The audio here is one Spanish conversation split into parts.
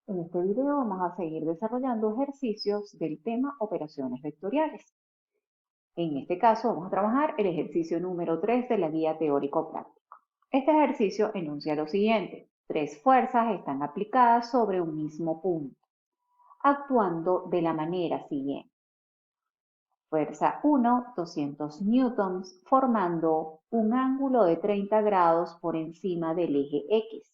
En este video vamos a seguir desarrollando ejercicios del tema operaciones vectoriales. En este caso vamos a trabajar el ejercicio número 3 de la guía teórico-práctico. Este ejercicio enuncia lo siguiente. Tres fuerzas están aplicadas sobre un mismo punto, actuando de la manera siguiente. Fuerza 1, 200 newtons, formando un ángulo de 30 grados por encima del eje X.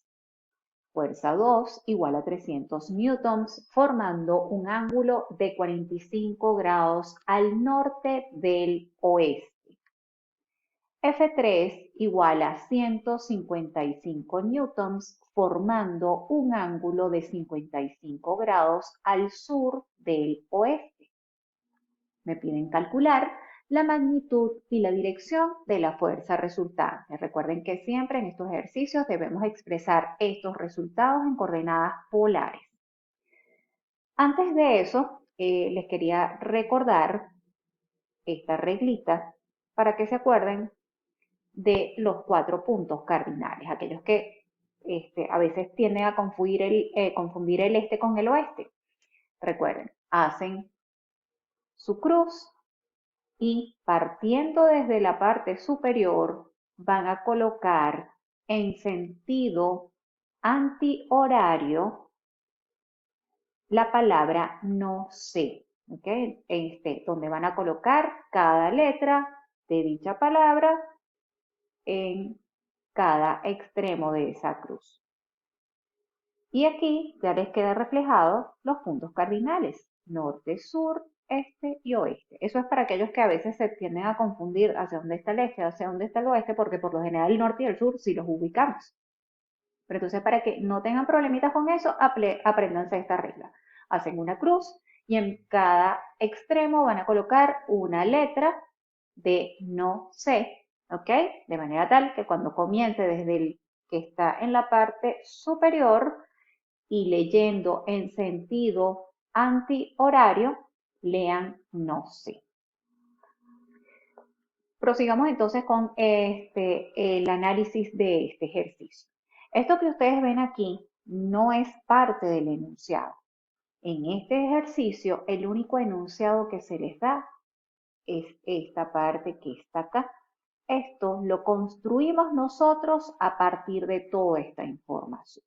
Fuerza 2 igual a 300 newtons, formando un ángulo de 45 grados al norte del oeste. F3 igual a 155 newtons, formando un ángulo de 55 grados al sur del oeste. Me piden calcular la magnitud y la dirección de la fuerza resultante. Recuerden que siempre en estos ejercicios debemos expresar estos resultados en coordenadas polares. Antes de eso, les quería recordar esta reglita para que se acuerden de los 4 puntos cardinales, aquellos que a veces tienden a confundir el este con el oeste. Recuerden, hacen su cruz y partiendo desde la parte superior van a colocar en sentido antihorario la palabra no sé, ¿ok? Donde van a colocar cada letra de dicha palabra en cada extremo de esa cruz. Y aquí ya les queda reflejado los puntos cardinales, norte, sur, este y oeste. Eso es para aquellos que a veces se tienden a confundir hacia dónde está el este, hacia dónde está el oeste, porque por lo general el norte y el sur sí los ubicamos. Pero entonces para que no tengan problemitas con eso, apréndanse esta regla. Hacen una cruz y en cada extremo van a colocar una letra de no sé, ¿ok? De manera tal que cuando comience desde el que está en la parte superior, y leyendo en sentido antihorario, lean no sé. Prosigamos entonces con el análisis de este ejercicio. Esto que ustedes ven aquí no es parte del enunciado. En este ejercicio, el único enunciado que se les da es esta parte que está acá. Esto lo construimos nosotros a partir de toda esta información.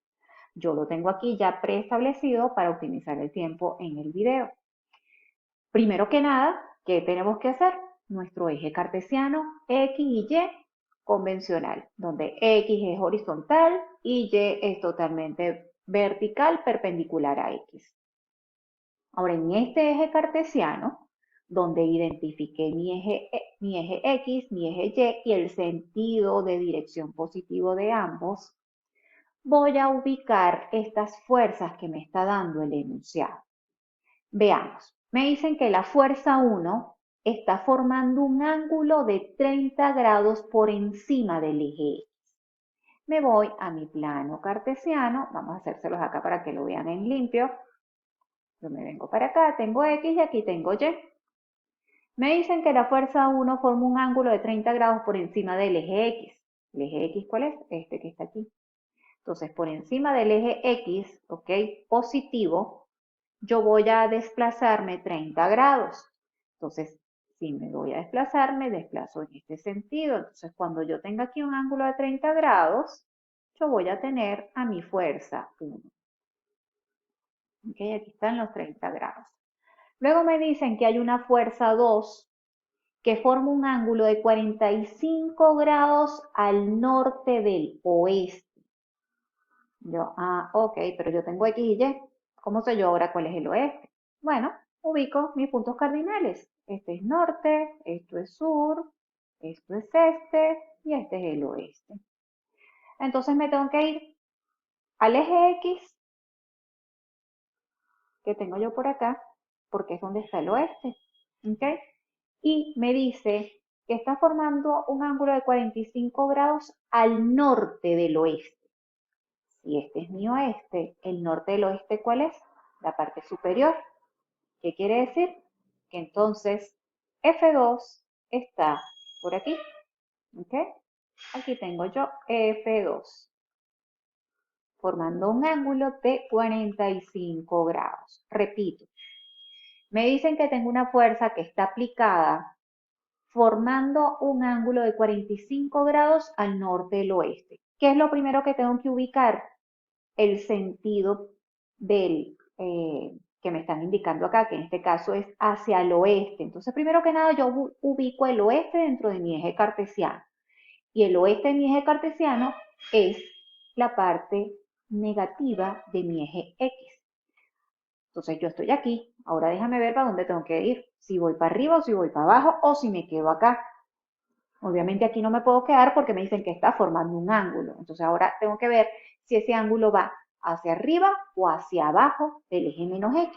Yo lo tengo aquí ya preestablecido para optimizar el tiempo en el video. Primero que nada, ¿qué tenemos que hacer? Nuestro eje cartesiano X y Y convencional, donde X es horizontal y Y es totalmente vertical, perpendicular a X. Ahora, en este eje cartesiano, donde identifiqué mi eje X, mi eje Y y el sentido de dirección positivo de ambos, voy a ubicar estas fuerzas que me está dando el enunciado. Veamos, me dicen que la fuerza 1 está formando un ángulo de 30 grados por encima del eje X. Me voy a mi plano cartesiano, vamos a hacérselos acá para que lo vean en limpio. Yo me vengo para acá, tengo X y aquí tengo Y. Me dicen que la fuerza 1 forma un ángulo de 30 grados por encima del eje X. ¿El eje X cuál es? Este que está aquí. Entonces, por encima del eje X, ¿ok? Positivo, yo voy a desplazarme 30 grados. Entonces, si me voy a desplazar, me desplazo en este sentido. Entonces, cuando yo tenga aquí un ángulo de 30 grados, yo voy a tener a mi fuerza 1. ¿Ok? Aquí están los 30 grados. Luego me dicen que hay una fuerza 2 que forma un ángulo de 45 grados al norte del oeste. Yo, ok, pero yo tengo X y Y. ¿Cómo sé yo ahora cuál es el oeste? Bueno, ubico mis puntos cardinales. Este es norte, esto es sur, esto es este y este es el oeste. Entonces me tengo que ir al eje X que tengo yo por acá, porque es donde está el oeste. ¿Ok? Y me dice que está formando un ángulo de 45 grados al norte del oeste. Si este es mi oeste, el norte del oeste, ¿cuál es? La parte superior. ¿Qué quiere decir? Que entonces F2 está por aquí. ¿Ok? Aquí tengo yo F2. formando un ángulo de 45 grados. Repito, me dicen que tengo una fuerza que está aplicada formando un ángulo de 45 grados al norte del oeste. ¿Qué es lo primero que tengo que ubicar? El sentido del que me están indicando acá, que en este caso es hacia el oeste. Entonces, primero que nada, yo ubico el oeste dentro de mi eje cartesiano. Y el oeste de mi eje cartesiano es la parte negativa de mi eje X. Entonces yo estoy aquí, ahora déjame ver para dónde tengo que ir, si voy para arriba o si voy para abajo o si me quedo acá. Obviamente aquí no me puedo quedar porque me dicen que está formando un ángulo. Entonces ahora tengo que ver si ese ángulo va hacia arriba o hacia abajo del eje menos X.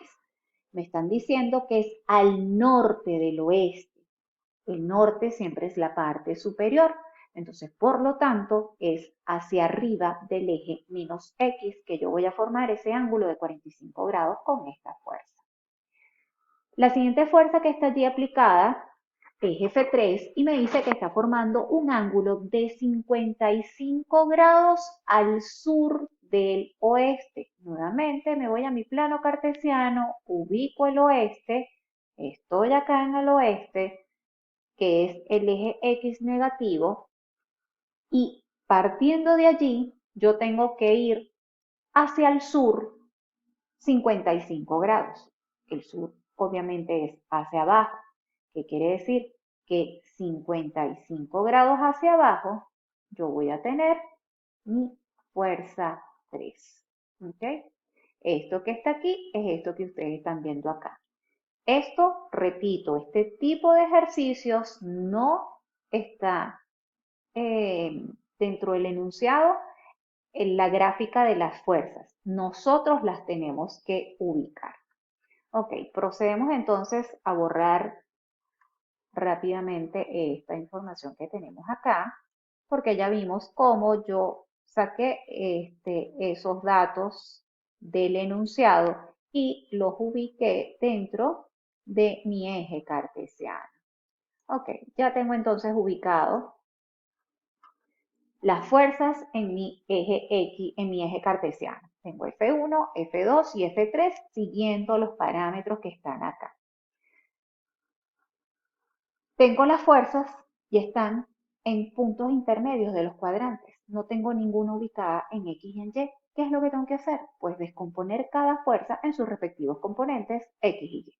Me están diciendo que es al norte del oeste. El norte siempre es la parte superior. Entonces, por lo tanto, es hacia arriba del eje menos X que yo voy a formar ese ángulo de 45 grados con esta fuerza. La siguiente fuerza que está allí aplicada es F3 y me dice que está formando un ángulo de 55 grados al sur del oeste. Nuevamente me voy a mi plano cartesiano, ubico el oeste, estoy acá en el oeste, que es el eje X negativo, y partiendo de allí yo tengo que ir hacia el sur 55 grados. El sur obviamente es hacia abajo. ¿Qué quiere decir? Que 55 grados hacia abajo yo voy a tener mi fuerza 3. ¿Ok? Esto que está aquí es esto que ustedes están viendo acá. Esto, repito, este tipo de ejercicios no está dentro del enunciado en la gráfica de las fuerzas. Nosotros las tenemos que ubicar. Ok, procedemos entonces a borrar rápidamente esta información que tenemos acá, porque ya vimos cómo yo saqué esos datos del enunciado y los ubiqué dentro de mi eje cartesiano. Ok, ya tengo entonces ubicado las fuerzas en mi eje X, en mi eje cartesiano. Tengo F1, F2 y F3 siguiendo los parámetros que están acá. Tengo las fuerzas y están en puntos intermedios de los cuadrantes. No tengo ninguna ubicada en X y en Y. ¿Qué es lo que tengo que hacer? Pues descomponer cada fuerza en sus respectivos componentes X y Y.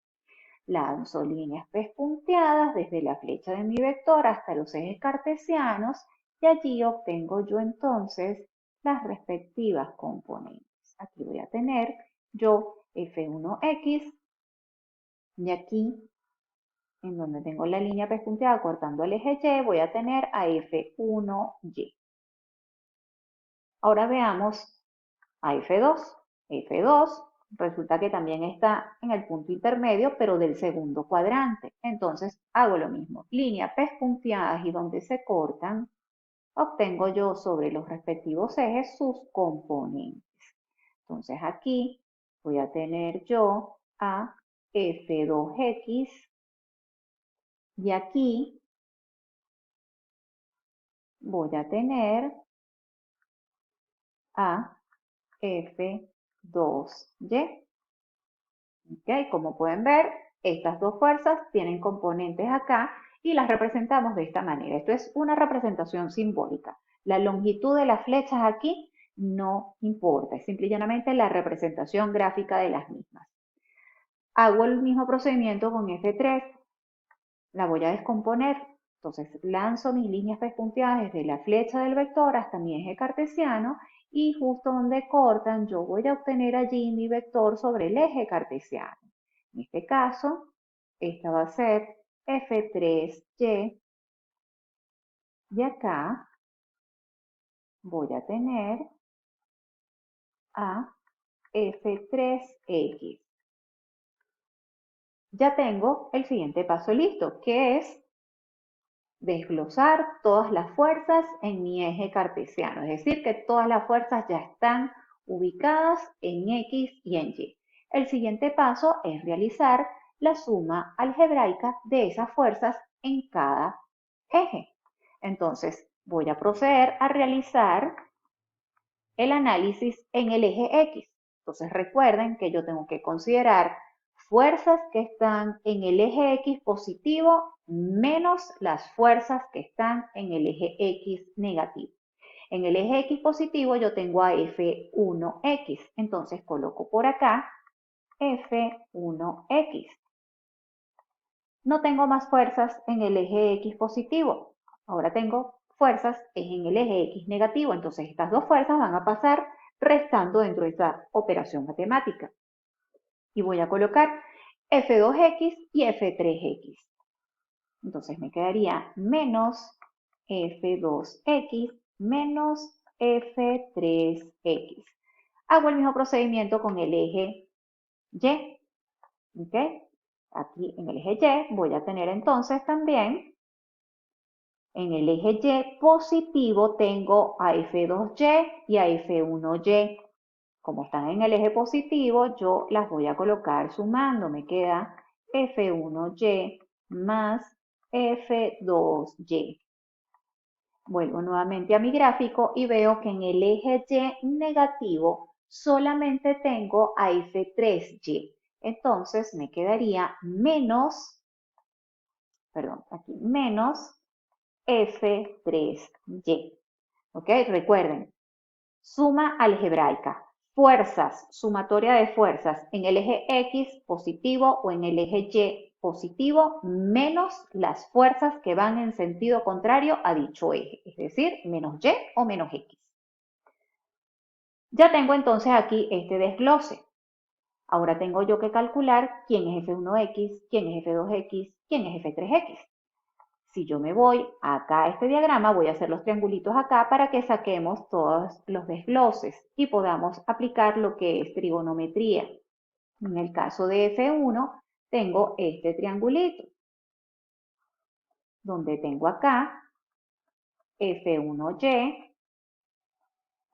Lanzo líneas pespunteadas desde la flecha de mi vector hasta los ejes cartesianos y allí obtengo yo entonces las respectivas componentes. Aquí voy a tener yo F1X y aquí, en donde tengo la línea pespunteada cortando el eje Y, voy a tener a F1Y. Ahora veamos a F2. F2 resulta que también está en el punto intermedio, pero del segundo cuadrante. Entonces hago lo mismo. Líneas pespunteadas y donde se cortan, obtengo yo sobre los respectivos ejes sus componentes. Entonces aquí voy a tener yo a F2X y aquí voy a tener a F2Y. ¿Okay? Como pueden ver, estas dos fuerzas tienen componentes acá y las representamos de esta manera. Esto es una representación simbólica. La longitud de las flechas aquí no importa, es simple y llanamente la representación gráfica de las mismas. Hago el mismo procedimiento con F3, la voy a descomponer. Entonces lanzo mis líneas pespunteadas desde la flecha del vector hasta mi eje cartesiano y justo donde cortan yo voy a obtener allí mi vector sobre el eje cartesiano. En este caso, esta va a ser F3Y y acá voy a tener a F3X. Ya tengo el siguiente paso listo, que es desglosar todas las fuerzas en mi eje cartesiano, es decir, que todas las fuerzas ya están ubicadas en X y en Y. El siguiente paso es realizar la suma algebraica de esas fuerzas en cada eje. Entonces, voy a proceder a realizar el análisis en el eje X. Entonces recuerden que yo tengo que considerar fuerzas que están en el eje X positivo menos las fuerzas que están en el eje X negativo. En el eje X positivo yo tengo a F1X, entonces coloco por acá F1X. No tengo más fuerzas en el eje X positivo, ahora tengo fuerzas en el eje X negativo, entonces estas dos fuerzas van a pasar restando dentro de esta operación matemática. Y voy a colocar F2X y F3X. Entonces me quedaría menos F2X menos F3X. Hago el mismo procedimiento con el eje Y. ¿Ok? Aquí en el eje Y voy a tener entonces también, en el eje Y positivo tengo a F2Y y a F1Y. Como están en el eje positivo, yo las voy a colocar sumando. Me queda F1Y más F2Y. Vuelvo nuevamente a mi gráfico y veo que en el eje Y negativo solamente tengo a F3Y. Entonces me quedaría menos, perdón, aquí menos F3Y. ¿Ok? Recuerden, suma algebraica. Fuerzas, sumatoria de fuerzas en el eje X positivo o en el eje Y positivo menos las fuerzas que van en sentido contrario a dicho eje, es decir, menos Y o menos X. Ya tengo entonces aquí este desglose. Ahora tengo yo que calcular quién es F1X, quién es F2X, quién es F3X. Si yo me voy acá a este diagrama, voy a hacer los triangulitos acá para que saquemos todos los desgloses y podamos aplicar lo que es trigonometría. En el caso de F1, tengo este triangulito, donde tengo acá F1Y,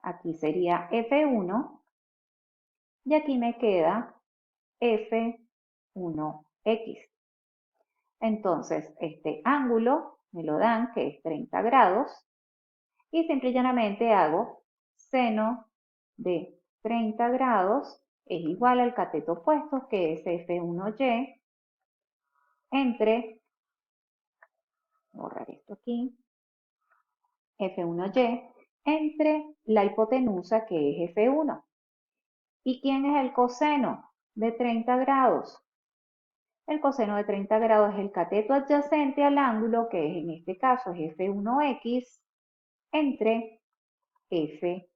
aquí sería F1, y aquí me queda F1X. Entonces, este ángulo me lo dan, que es 30 grados, y simple y llanamente hago seno de 30 grados es igual al cateto opuesto, que es F1Y, entre, borrar esto aquí, F1Y, entre la hipotenusa, que es F1. ¿Y quién es el coseno de 30 grados? El coseno de 30 grados es el cateto adyacente al ángulo, que es en este caso es F1X, entre F1.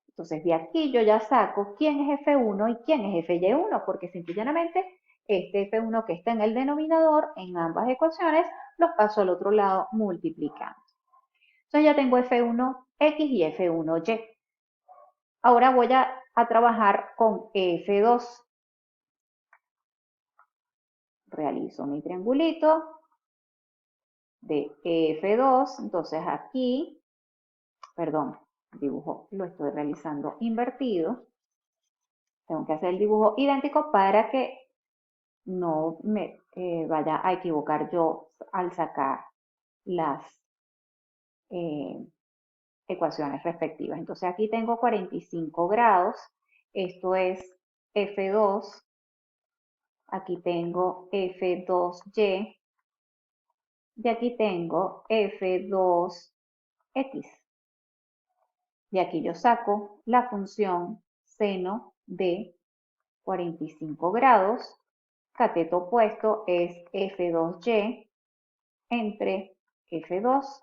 Entonces, de aquí yo ya saco quién es F1 y quién es FY1, porque simplemente este F1 que está en el denominador en ambas ecuaciones los paso al otro lado multiplicando. Entonces ya tengo F1X y F1Y. Ahora voy a trabajar con F2. Realizo mi triangulito de F2. Entonces aquí, perdón, dibujo lo estoy realizando invertido. Tengo que hacer el dibujo idéntico para que no me vaya a equivocar yo al sacar las ecuaciones respectivas. Entonces aquí tengo 45 grados, esto es F2, aquí tengo F2Y y aquí tengo F2X. Y aquí yo saco la función seno de 45 grados, cateto opuesto es F2Y entre F2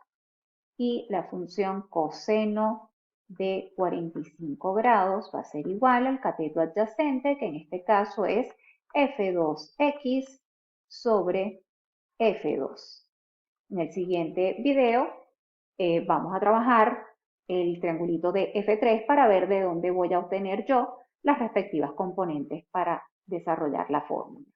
y la función coseno de 45 grados va a ser igual al cateto adyacente, que en este caso es F2X sobre F2. En el siguiente video vamos a trabajar el triangulito de F3 para ver de dónde voy a obtener yo las respectivas componentes para desarrollar la fórmula.